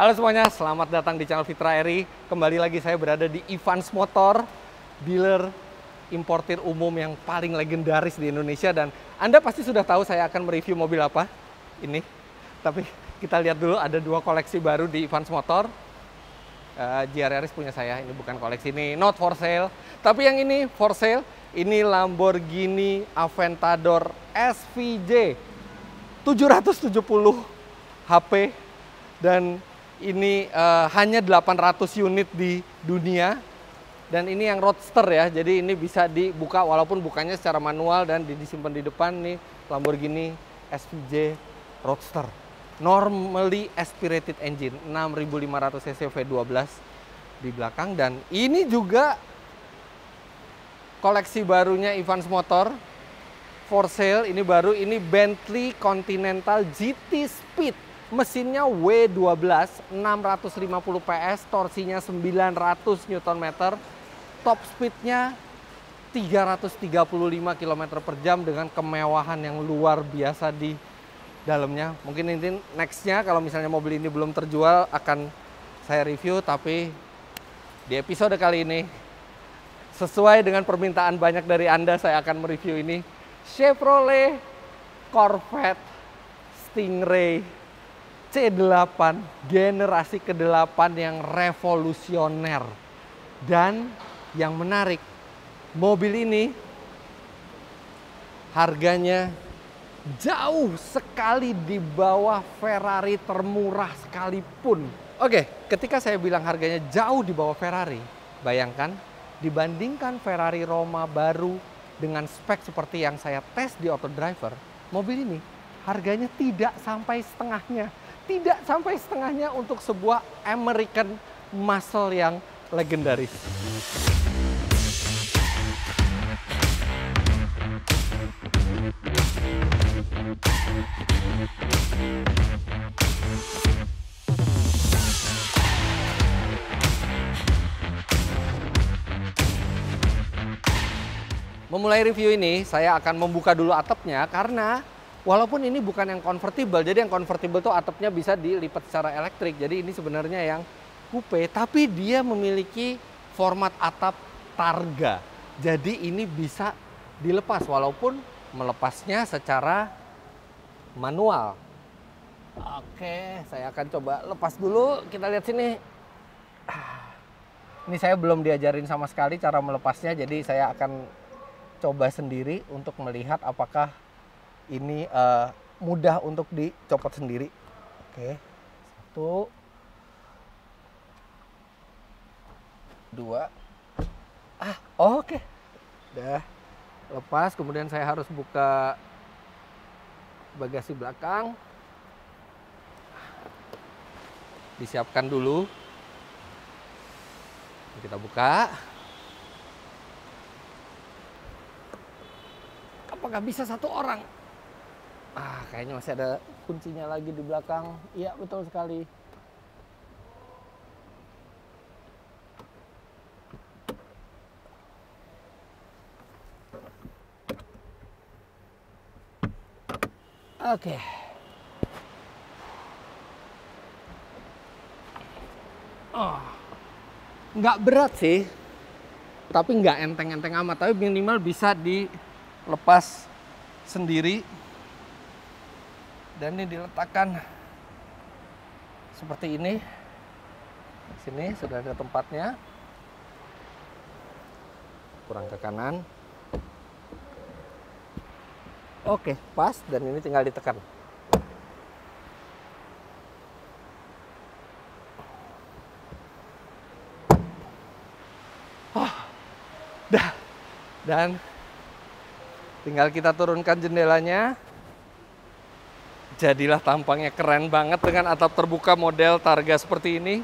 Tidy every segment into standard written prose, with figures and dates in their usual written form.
Halo semuanya, selamat datang di channel Fitra Eri. Kembali lagi saya berada di Evans Motor, dealer importir umum yang paling legendaris di Indonesia. Dan Anda pasti sudah tahu saya akan mereview mobil apa ini. Tapi kita lihat dulu, ada dua koleksi baru di Evans Motor. GRRS punya saya, ini bukan koleksi, ini not for sale. Tapi yang ini for sale, ini Lamborghini Aventador SVJ 770 HP. Dan ini hanya 800 unit di dunia. Dan ini yang roadster ya, jadi ini bisa dibuka walaupun bukannya secara manual dan disimpan di depan nih Lamborghini SVJ Roadster. Normally aspirated engine, 6500 cc V12 di belakang. Dan ini juga koleksi barunya Evans Motor, for sale, ini baru, ini Bentley Continental GT Speed. Mesinnya W12, 650 PS, torsinya 900 Nm, top speednya 335 km per jam dengan kemewahan yang luar biasa di dalamnya. Mungkin ini nextnya kalau misalnya mobil ini belum terjual akan saya review, tapi di episode kali ini sesuai dengan permintaan banyak dari Anda, saya akan mereview ini Chevrolet Corvette Stingray C8 generasi ke-8 yang revolusioner. Dan yang menarik, mobil ini harganya jauh sekali di bawah Ferrari termurah sekalipun. Oke, ketika saya bilang harganya jauh di bawah Ferrari, bayangkan dibandingkan Ferrari Roma baru dengan spek seperti yang saya tes di Auto Driver, mobil ini harganya tidak sampai setengahnya. Tidak sampai setengahnya untuk sebuah American muscle yang legendaris. Memulai review ini, saya akan membuka dulu atapnya karena walaupun ini bukan yang convertible, jadi yang convertible tuh atapnya bisa dilipat secara elektrik. Jadi ini sebenarnya yang coupe, tapi dia memiliki format atap targa. Jadi ini bisa dilepas walaupun melepasnya secara manual. Oke, saya akan coba lepas dulu. Kita lihat sini. Ini saya belum diajarin sama sekali cara melepasnya, jadi saya akan coba sendiri untuk melihat apakah ini mudah untuk dicopot sendiri. Oke, 1, 2. Oke. Udah lepas, kemudian saya harus buka bagasi belakang. Disiapkan dulu. Kita buka. Apakah bisa satu orang? Kayaknya masih ada kuncinya lagi di belakang. Iya, betul sekali. Oke. Nggak berat sih, tapi nggak enteng-enteng amat. Tapi minimal bisa dilepas sendiri. Dan ini diletakkan seperti ini. Sini sudah ada tempatnya. Kurang ke kanan. Oke, pas, dan ini tinggal ditekan. Dan tinggal kita turunkan jendelanya. Jadilah tampangnya keren banget dengan atap terbuka model targa seperti ini.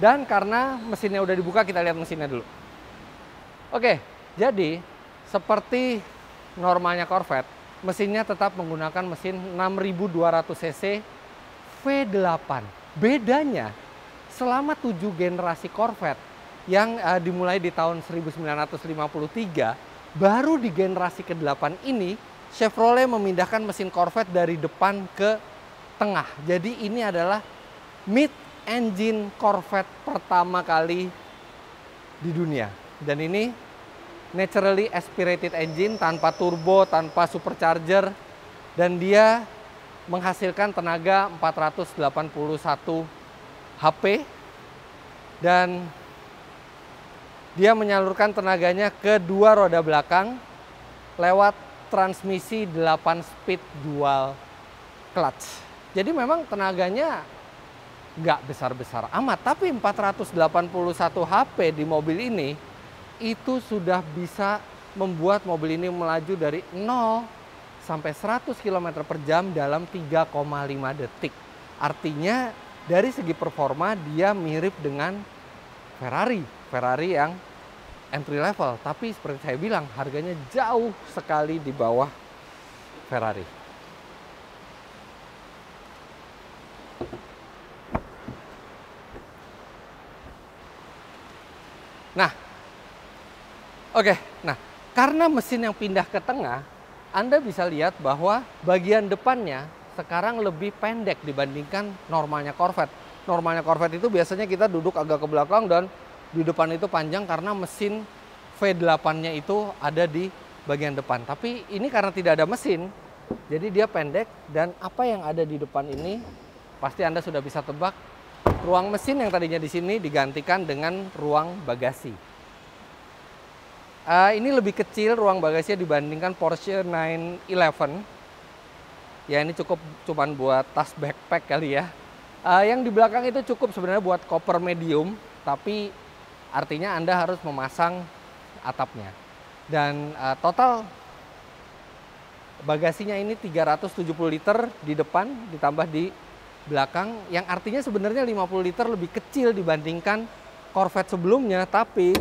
Dan karena mesinnya udah dibuka, kita lihat mesinnya dulu. Oke, jadi seperti normalnya Corvette, mesinnya tetap menggunakan mesin 6200 cc V8. Bedanya, selama 7 generasi Corvette yang dimulai di tahun 1953, baru di generasi ke-8 ini Chevrolet memindahkan mesin Corvette dari depan ke tengah. Jadi ini adalah mid-engine Corvette pertama kali di dunia. Dan ini naturally aspirated engine, tanpa turbo, tanpa supercharger, dan dia menghasilkan tenaga 481 HP, dan dia menyalurkan tenaganya ke dua roda belakang lewat transmisi 8 speed dual clutch. Jadi memang tenaganya nggak besar-besar amat, tapi 481 HP di mobil ini itu sudah bisa membuat mobil ini melaju dari 0 sampai 100 km per jam dalam 3,5 detik. Artinya dari segi performa dia mirip dengan Ferrari yang entry level, tapi seperti saya bilang harganya jauh sekali di bawah Ferrari. Nah, karena mesin yang pindah ke tengah, Anda bisa lihat bahwa bagian depannya sekarang lebih pendek dibandingkan normalnya Corvette. Normalnya Corvette itu biasanya kita duduk agak ke belakang dan di depan itu panjang karena mesin V8-nya itu ada di bagian depan. Tapi ini karena tidak ada mesin, jadi dia pendek, dan apa yang ada di depan ini pasti Anda sudah bisa tebak. Ruang mesin yang tadinya di sini digantikan dengan ruang bagasi. Ini lebih kecil ruang bagasinya dibandingkan Porsche 911. Ya, ini cuman buat tas backpack kali ya. Yang di belakang itu cukup sebenarnya buat koper medium, tapi artinya Anda harus memasang atapnya. Dan total bagasinya ini 370 liter di depan ditambah di belakang, yang artinya sebenarnya 50 liter lebih kecil dibandingkan Corvette sebelumnya, tapi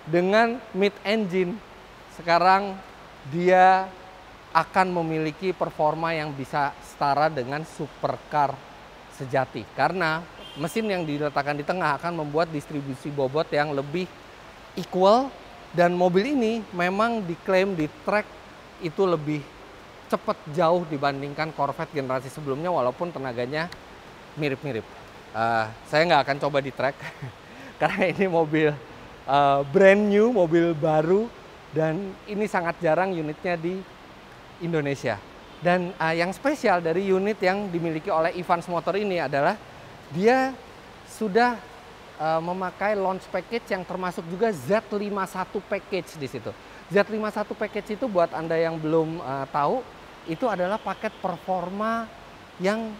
dengan mid-engine sekarang dia akan memiliki performa yang bisa setara dengan supercar sejati. Karena mesin yang diletakkan di tengah akan membuat distribusi bobot yang lebih equal, dan mobil ini memang diklaim di track itu lebih cepat jauh dibandingkan Corvette generasi sebelumnya, walaupun tenaganya mirip-mirip. Saya nggak akan coba di track karena ini mobil brand new, mobil baru, dan ini sangat jarang unitnya di Indonesia. Dan yang spesial dari unit yang dimiliki oleh Evans Motor ini adalah dia sudah memakai launch package yang termasuk juga Z51 package di situ. Z51 package itu buat Anda yang belum tahu, itu adalah paket performa yang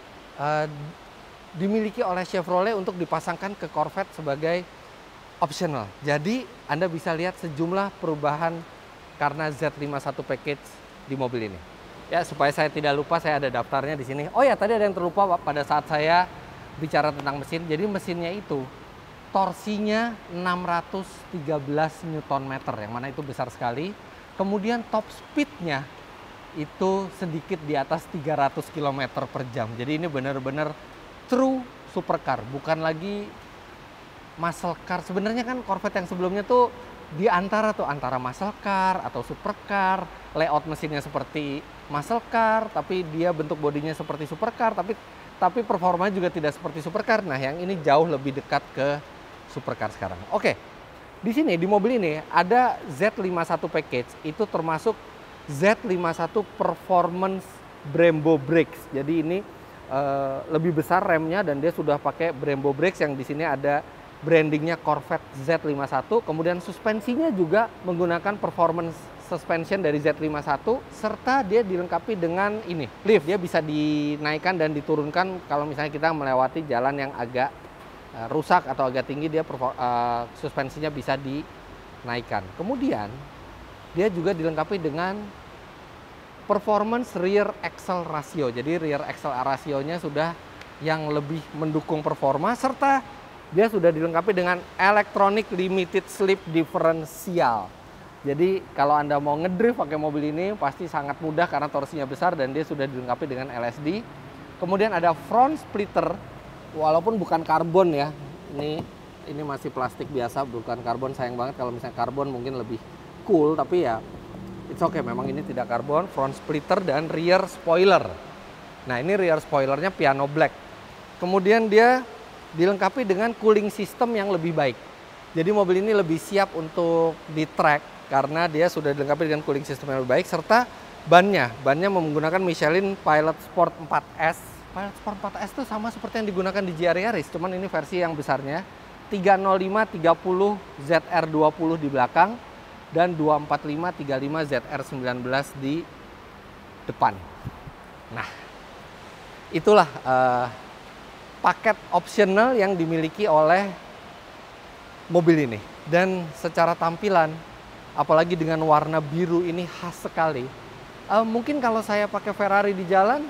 dimiliki oleh Chevrolet untuk dipasangkan ke Corvette sebagai optional. Jadi Anda bisa lihat sejumlah perubahan karena Z51 package di mobil ini. Ya, supaya saya tidak lupa, saya ada daftarnya di sini. Oh ya, tadi ada yang terlupa pada saat saya bicara tentang mesin. Jadi mesinnya itu torsinya 613 Nm, yang mana itu besar sekali. Kemudian top speednya itu sedikit di atas 300 km per jam. Jadi ini benar-benar true supercar, bukan lagi muscle car. Sebenarnya kan Corvette yang sebelumnya tuh di antara muscle car atau supercar, layout mesinnya seperti muscle car, tapi dia bentuk bodinya seperti supercar, tapi performanya juga tidak seperti supercar. Nah, yang ini jauh lebih dekat ke supercar sekarang. Oke, di sini di mobil ini ada Z51 package, itu termasuk Z51 Performance Brembo Brakes. Jadi ini lebih besar remnya, dan dia sudah pakai Brembo Brakes yang di sini ada brandingnya Corvette Z51. Kemudian suspensinya juga menggunakan performance suspension dari Z51, serta dia dilengkapi dengan ini lift. Dia bisa dinaikkan dan diturunkan kalau misalnya kita melewati jalan yang agak rusak atau agak tinggi, dia suspensinya bisa dinaikkan. Kemudian dia juga dilengkapi dengan performance rear axle ratio. Jadi rear axle rasionya sudah yang lebih mendukung performa, serta dia sudah dilengkapi dengan electronic limited slip differential. Jadi kalau Anda mau ngedrift pakai mobil ini pasti sangat mudah karena torsinya besar, dan dia sudah dilengkapi dengan LSD. Kemudian ada front splitter, walaupun bukan karbon ya. Ini masih plastik biasa, bukan karbon. Sayang banget, kalau misalnya karbon mungkin lebih cool, tapi ya it's okay, memang ini tidak karbon. Front splitter dan rear spoiler. Nah, ini rear spoilernya piano black. Kemudian dia dilengkapi dengan cooling system yang lebih baik. Jadi mobil ini lebih siap untuk di track karena dia sudah dilengkapi dengan cooling system yang lebih baik, serta bannya menggunakan Michelin Pilot Sport 4S. Pilot Sport 4S itu sama seperti yang digunakan di GR Yaris, cuman ini versi yang besarnya. 305 30 ZR20 di belakang dan 245 35 ZR19 di depan. Nah, itulah paket optional yang dimiliki oleh mobil ini. Dan secara tampilan, apalagi dengan warna biru ini khas sekali. Mungkin kalau saya pakai Ferrari di jalan,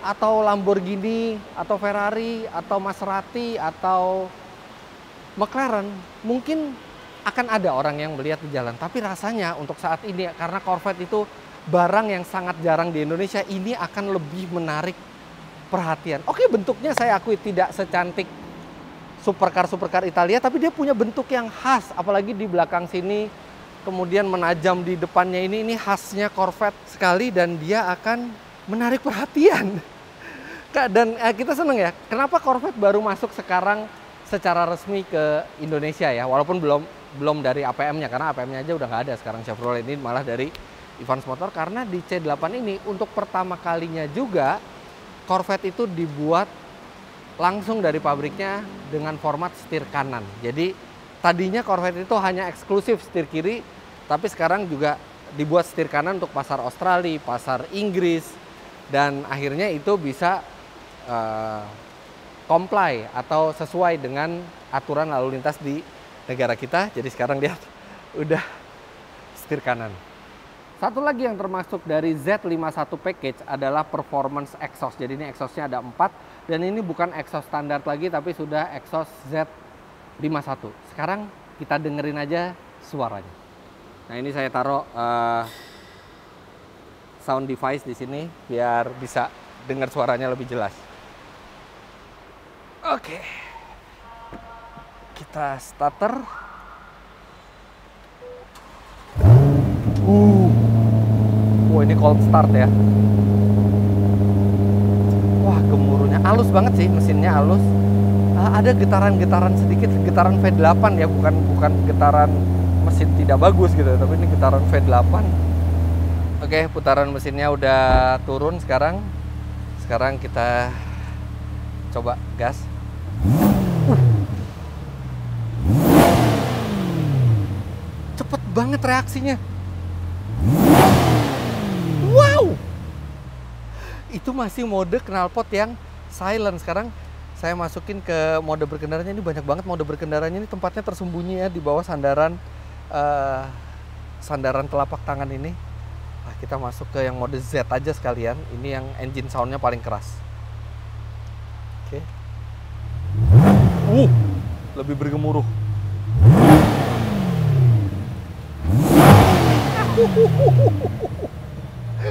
atau Lamborghini, atau Ferrari, atau Maserati, atau McLaren, mungkin akan ada orang yang melihat di jalan. Tapi rasanya untuk saat ini, karena Corvette itu barang yang sangat jarang di Indonesia, ini akan lebih menarik perhatian. Oke, bentuknya saya akui tidak secantik supercar Italia, tapi dia punya bentuk yang khas, apalagi di belakang sini, kemudian menajam di depannya ini khasnya Corvette sekali, dan dia akan menarik perhatian. Dan kita seneng ya, kenapa Corvette baru masuk sekarang secara resmi ke Indonesia ya, walaupun belum dari APM-nya, karena APM-nya aja udah nggak ada sekarang. Chevrolet ini malah dari Evans Motor, karena di C8 ini untuk pertama kalinya juga Corvette itu dibuat langsung dari pabriknya dengan format setir kanan. Jadi tadinya Corvette itu hanya eksklusif setir kiri, tapi sekarang juga dibuat setir kanan untuk pasar Australia, pasar Inggris, dan akhirnya itu bisa comply atau sesuai dengan aturan lalu lintas di negara kita. Jadi sekarang lihat udah setir kanan. Satu lagi yang termasuk dari Z51 package adalah performance exhaust. Jadi ini exhaustnya ada 4, dan ini bukan exhaust standar lagi, tapi sudah exhaust Z51. Sekarang kita dengerin aja suaranya. Nah, ini saya taruh sound device di sini biar bisa dengar suaranya lebih jelas. Oke. Kita starter. Wah, ini cold start ya. Wah, gemuruhnya halus banget sih, mesinnya halus. Ada getaran-getaran sedikit, getaran V8 ya, bukan getaran mesin tidak bagus gitu, tapi ini getaran V8. Oke, putaran mesinnya udah turun sekarang. Sekarang kita coba gas. Cepet banget reaksinya. Wow! Itu masih mode knalpot yang silent. Sekarang saya masukin ke mode berkendaranya. Ini banyak banget mode berkendaranya. Ini tempatnya tersembunyi ya di bawah sandaran telapak tangan ini. Nah, kita masuk ke yang mode Z aja sekalian. Ini yang engine soundnya paling keras. Oke. Lebih bergemuruh.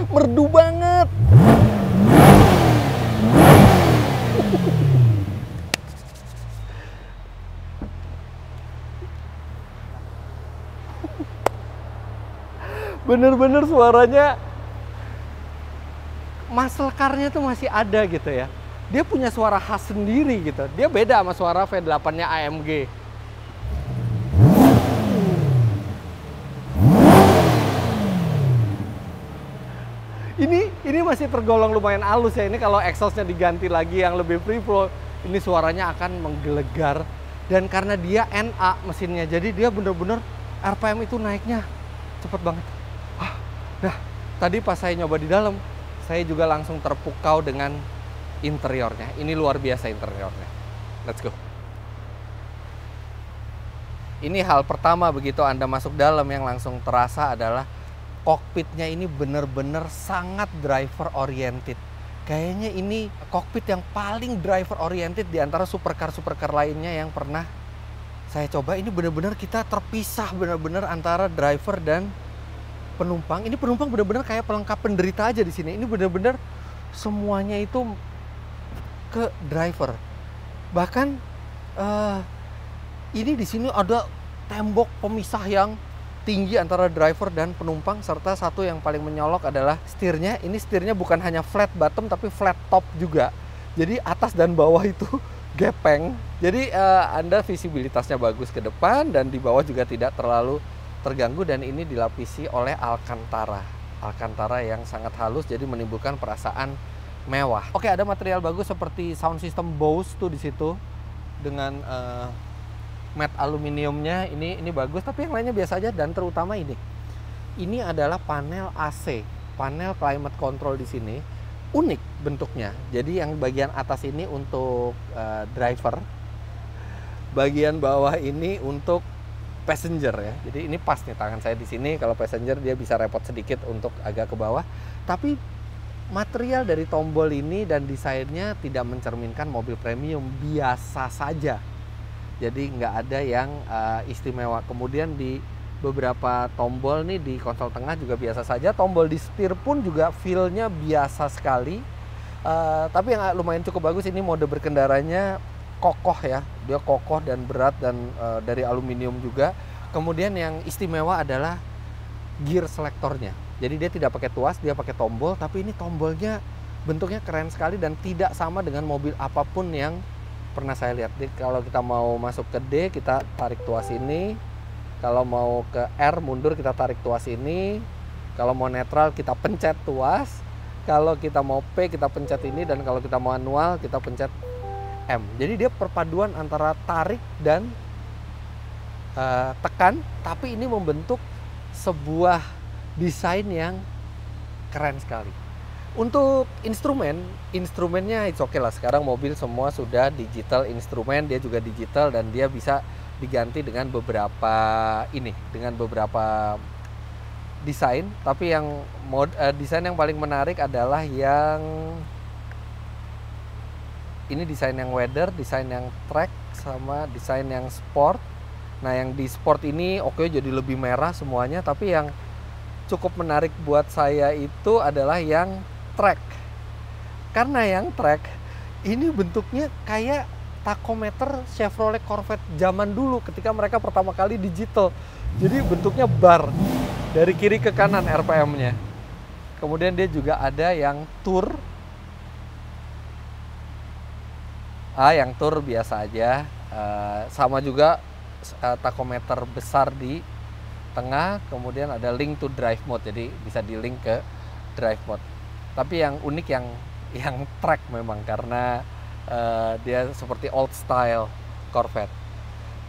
Merdu banget. Bener-bener suaranya, muscle car-nya tuh masih ada gitu ya. Dia punya suara khas sendiri gitu. Dia beda sama suara V8-nya AMG. Ini masih tergolong lumayan halus ya. Ini kalau exhaust-nya diganti lagi yang lebih free flow, ini suaranya akan menggelegar. Dan karena dia NA mesinnya, jadi dia bener-bener RPM itu naiknya cepet banget. Nah, tadi pas saya nyoba di dalam, saya juga langsung terpukau dengan interiornya. Ini luar biasa interiornya. Let's go. Ini hal pertama begitu Anda masuk dalam yang langsung terasa adalah kokpitnya ini bener-bener sangat driver oriented. Kayaknya ini kokpit yang paling driver oriented di antara supercar lainnya yang pernah saya coba. Ini bener-bener kita terpisah bener-bener antara driver dan penumpang. Ini penumpang benar-benar kayak pelengkap penderita aja di sini. Ini benar-benar semuanya itu ke driver. Bahkan ini di sini ada tembok pemisah yang tinggi antara driver dan penumpang, serta satu yang paling menyolok adalah setirnya. Ini setirnya bukan hanya flat bottom tapi flat top juga. Jadi atas dan bawah itu gepeng. Jadi Anda visibilitasnya bagus ke depan dan di bawah juga tidak terlalu terganggu, dan ini dilapisi oleh Alcantara. Alcantara yang sangat halus jadi menimbulkan perasaan mewah. Oke, ada material bagus seperti sound system Bose tuh di situ dengan matte aluminiumnya, ini bagus, tapi yang lainnya biasa aja. Dan terutama ini adalah panel AC, panel climate control di sini unik bentuknya. Jadi yang bagian atas ini untuk driver, bagian bawah ini untuk passenger ya. Jadi ini pas nih tangan saya di sini. Kalau passenger dia bisa repot sedikit untuk agak ke bawah. Tapi material dari tombol ini dan desainnya tidak mencerminkan mobil premium, biasa saja. Jadi nggak ada yang istimewa. Kemudian di beberapa tombol nih di konsol tengah juga biasa saja. Tombol di setir pun juga feel-nya biasa sekali. Tapi yang lumayan cukup bagus, ini mode berkendaranya kokoh ya. Dia kokoh dan berat dan dari aluminium juga. Kemudian yang istimewa adalah gear selektornya. Jadi dia tidak pakai tuas, dia pakai tombol. Tapi ini tombolnya bentuknya keren sekali dan tidak sama dengan mobil apapun yang pernah saya lihat. Jadi kalau kita mau masuk ke D, kita tarik tuas ini. Kalau mau ke R mundur, kita tarik tuas ini. Kalau mau netral, kita pencet tuas. Kalau kita mau P, kita pencet ini. Dan kalau kita mau manual, kita pencet M. Jadi dia perpaduan antara tarik dan tekan, tapi ini membentuk sebuah desain yang keren sekali. Untuk instrumennya it's okay lah. Sekarang mobil semua sudah digital instrumen, dia juga digital dan dia bisa diganti dengan beberapa desain. Tapi yang desain yang paling menarik adalah yang ini, desain yang weather, desain yang track, sama desain yang sport. Nah yang di sport ini oke, jadi lebih merah semuanya. Tapi yang cukup menarik buat saya itu adalah yang track. Karena yang track ini bentuknya kayak tachometer Chevrolet Corvette zaman dulu ketika mereka pertama kali digital. Jadi bentuknya bar dari kiri ke kanan RPM-nya. Kemudian dia juga ada yang tour. Yang tour biasa aja. Sama juga tachometer besar di tengah. Kemudian ada link to drive mode, jadi bisa di link ke drive mode. Tapi yang unik yang track memang, karena dia seperti old style Corvette.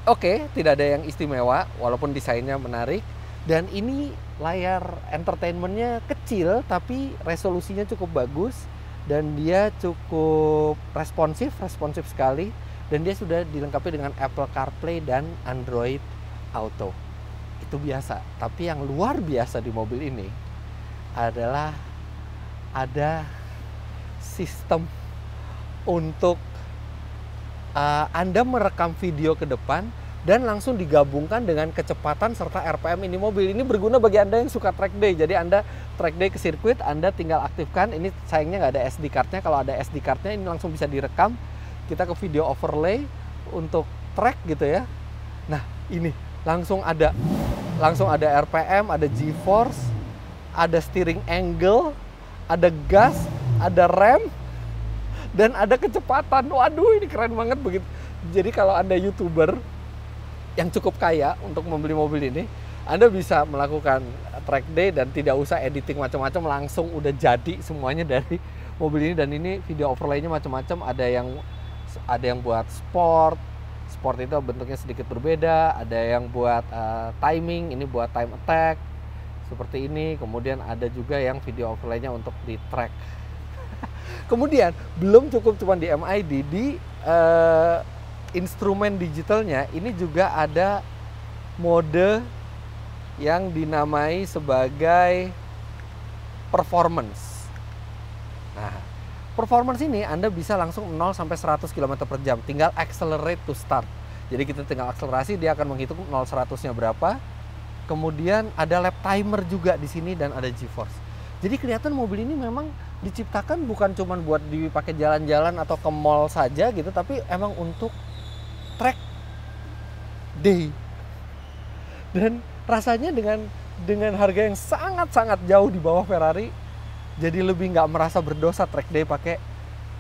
Oke, tidak ada yang istimewa walaupun desainnya menarik. Dan ini layar entertainmentnya kecil tapi resolusinya cukup bagus. Dan dia cukup responsif sekali. Dan dia sudah dilengkapi dengan Apple CarPlay dan Android Auto. Itu biasa. Tapi yang luar biasa di mobil ini adalah ada sistem untuk Anda merekam video ke depan dan langsung digabungkan dengan kecepatan serta RPM ini mobil. Ini berguna bagi Anda yang suka track day. Jadi Anda track day ke sirkuit, Anda tinggal aktifkan. Ini sayangnya nggak ada SD card-nya. Kalau ada SD card-nya ini langsung bisa direkam. Kita ke video overlay untuk track gitu ya. Nah ini langsung ada RPM, ada G-force, ada steering angle, ada gas, ada rem, dan ada kecepatan. Waduh, ini keren banget begitu. Jadi kalau Anda YouTuber yang cukup kaya untuk membeli mobil ini, Anda bisa melakukan track day dan tidak usah editing macam-macam, langsung udah jadi semuanya dari mobil ini. Dan ini video overlay-nya macam-macam, ada yang buat sport itu bentuknya sedikit berbeda, ada yang buat timing, ini buat time attack seperti ini. Kemudian ada juga yang video overlay-nya untuk di track. Kemudian belum cukup cuma di MID, di instrumen digitalnya ini juga ada mode yang dinamai sebagai performance. Nah, performance ini Anda bisa langsung 0 sampai 100 km per jam, tinggal accelerate to start. Jadi kita tinggal akselerasi, dia akan menghitung 0-100-nya berapa. Kemudian ada lap timer juga di sini dan ada G-force. Jadi kelihatan mobil ini memang diciptakan bukan cuma buat dipakai jalan-jalan atau ke mall saja gitu, tapi emang untuk track day. Dan rasanya dengan harga yang sangat-sangat jauh di bawah Ferrari, jadi lebih nggak merasa berdosa track day pakai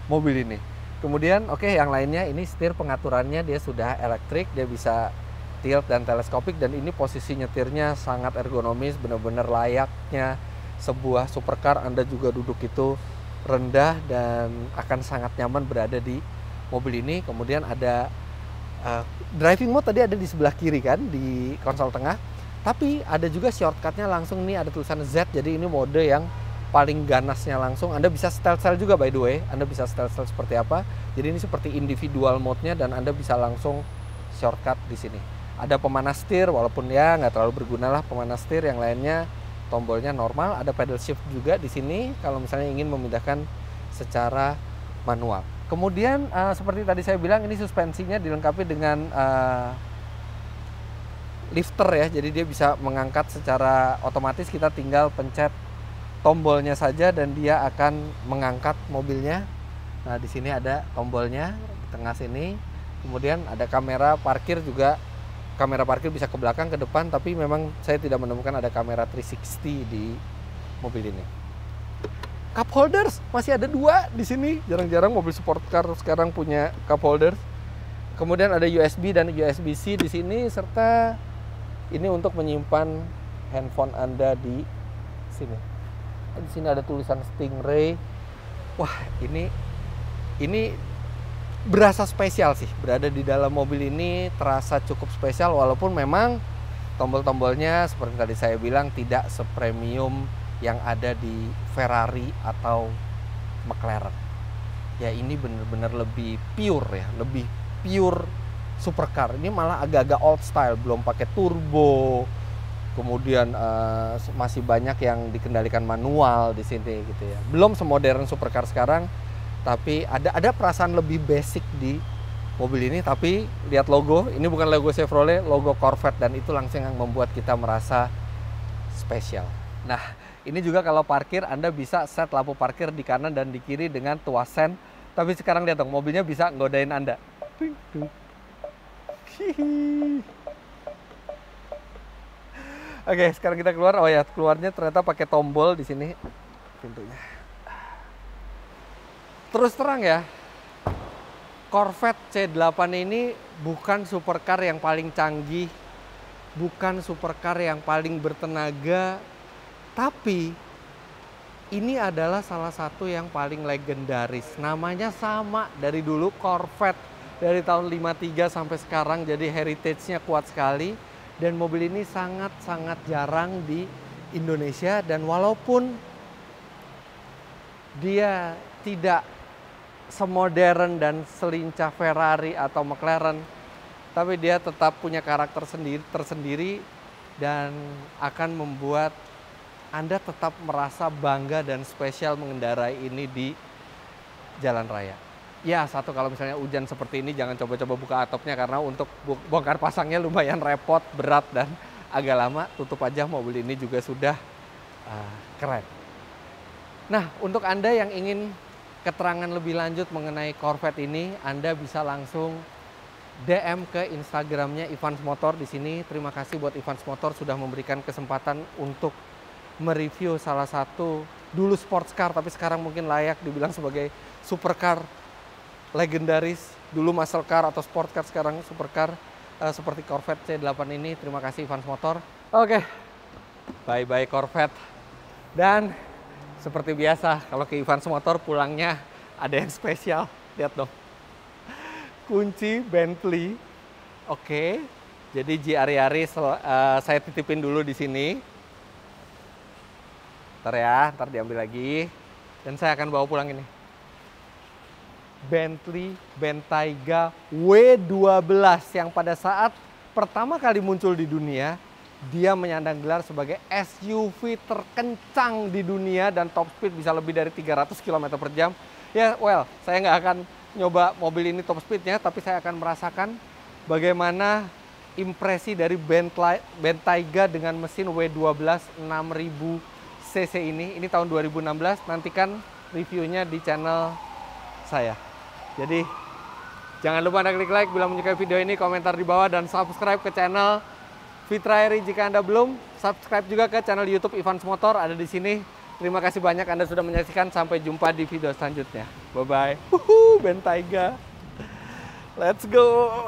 mobil ini. Kemudian oke, yang lainnya ini setir pengaturannya dia sudah elektrik, dia bisa tilt dan teleskopik, dan ini posisi nyetirnya sangat ergonomis, benar-benar layaknya sebuah supercar. Anda juga duduk itu rendah dan akan sangat nyaman berada di mobil ini. Kemudian ada driving mode tadi ada di sebelah kiri kan, di konsol tengah. Tapi ada juga shortcutnya langsung nih, ada tulisan Z, jadi ini mode yang paling ganasnya langsung. Anda bisa style-style juga by the way, Anda bisa style-style seperti apa. Jadi ini seperti individual mode-nya dan Anda bisa langsung shortcut di sini. Ada pemanas setir, walaupun ya nggak terlalu berguna lah pemanas setir. Yang lainnya tombolnya normal, ada pedal shift juga di sini kalau misalnya ingin memindahkan secara manual. Kemudian seperti tadi saya bilang, ini suspensinya dilengkapi dengan lifter ya, jadi dia bisa mengangkat secara otomatis. Kita tinggal pencet tombolnya saja dan dia akan mengangkat mobilnya. Nah, di sini ada tombolnya di tengah sini. Kemudian ada kamera parkir juga. Kamera parkir bisa ke belakang, ke depan, tapi memang saya tidak menemukan ada kamera 360 di mobil ini. Cup holders masih ada 2 di sini. Jarang-jarang mobil sport car sekarang punya cup holders. Kemudian ada USB dan USB-C di sini, serta ini untuk menyimpan handphone Anda di sini. Di sini ada tulisan Stingray. Wah, ini berasa spesial sih. Berada di dalam mobil ini terasa cukup spesial, walaupun memang tombol-tombolnya seperti tadi saya bilang tidak sepremium yang ada di Ferrari atau McLaren. Ya, ini benar-benar lebih pure ya, lebih pure supercar. Ini malah agak-agak old style, belum pakai turbo. Kemudian masih banyak yang dikendalikan manual di sini gitu ya. Belum semodern supercar sekarang, tapi ada perasaan lebih basic di mobil ini. Tapi lihat logo, ini bukan logo Chevrolet, logo Corvette, dan itu langsung yang membuat kita merasa spesial. Nah, ini juga kalau parkir Anda bisa set lampu parkir di kanan dan di kiri dengan tuas sen. Tapi sekarang lihat dong, mobilnya bisa ngodain Anda. Oke, sekarang kita keluar. Oh ya, keluarnya ternyata pakai tombol di sini pintunya. Terus terang ya, Corvette C8 ini bukan supercar yang paling canggih, bukan supercar yang paling bertenaga, tapi ini adalah salah satu yang paling legendaris. Namanya sama dari dulu, Corvette. Dari tahun 53 sampai sekarang, jadi heritage-nya kuat sekali. Dan mobil ini sangat-sangat jarang di Indonesia. Dan walaupun dia tidak semodern dan selincah Ferrari atau McLaren, tapi dia tetap punya karakter tersendiri dan akan membuat Anda tetap merasa bangga dan spesial mengendarai ini di jalan raya. Ya, satu, kalau misalnya hujan seperti ini jangan coba-coba buka atapnya, karena untuk bongkar pasangnya lumayan repot, berat, dan agak lama. Tutup aja, mobil ini juga sudah keren. Nah, untuk Anda yang ingin keterangan lebih lanjut mengenai Corvette ini, Anda bisa langsung DM ke Instagramnya Evans Motor di sini. Terima kasih buat Evans Motor sudah memberikan kesempatan untuk mereview salah satu dulu sports car, tapi sekarang mungkin layak dibilang sebagai supercar legendaris. Dulu muscle car atau sport car, sekarang supercar seperti Corvette C8 ini. Terima kasih Evans Motor. Oke, bye-bye Corvette. Dan seperti biasa, kalau ke Evans Motor pulangnya ada yang spesial. Lihat dong, kunci Bentley. Oke, jadi Ari saya titipin dulu di sini. Ntar diambil lagi. Dan saya akan bawa pulang ini. Bentley Bentayga W12 yang pada saat pertama kali muncul di dunia, dia menyandang gelar sebagai SUV terkencang di dunia dan top speed bisa lebih dari 300 km per jam. Ya, saya nggak akan nyoba mobil ini top speednya, tapi saya akan merasakan bagaimana impresi dari Bentayga dengan mesin W12 6000 cc ini. Ini tahun 2016, nantikan reviewnya di channel saya. Jadi jangan lupa Anda klik like bila menyukai video ini, komentar di bawah, dan subscribe ke channel Fitra Eri. Jika Anda belum, subscribe juga ke channel YouTube Ivans Motor, ada di sini. Terima kasih banyak Anda sudah menyaksikan. Sampai jumpa di video selanjutnya. Bye-bye. Bentayga. Let's go.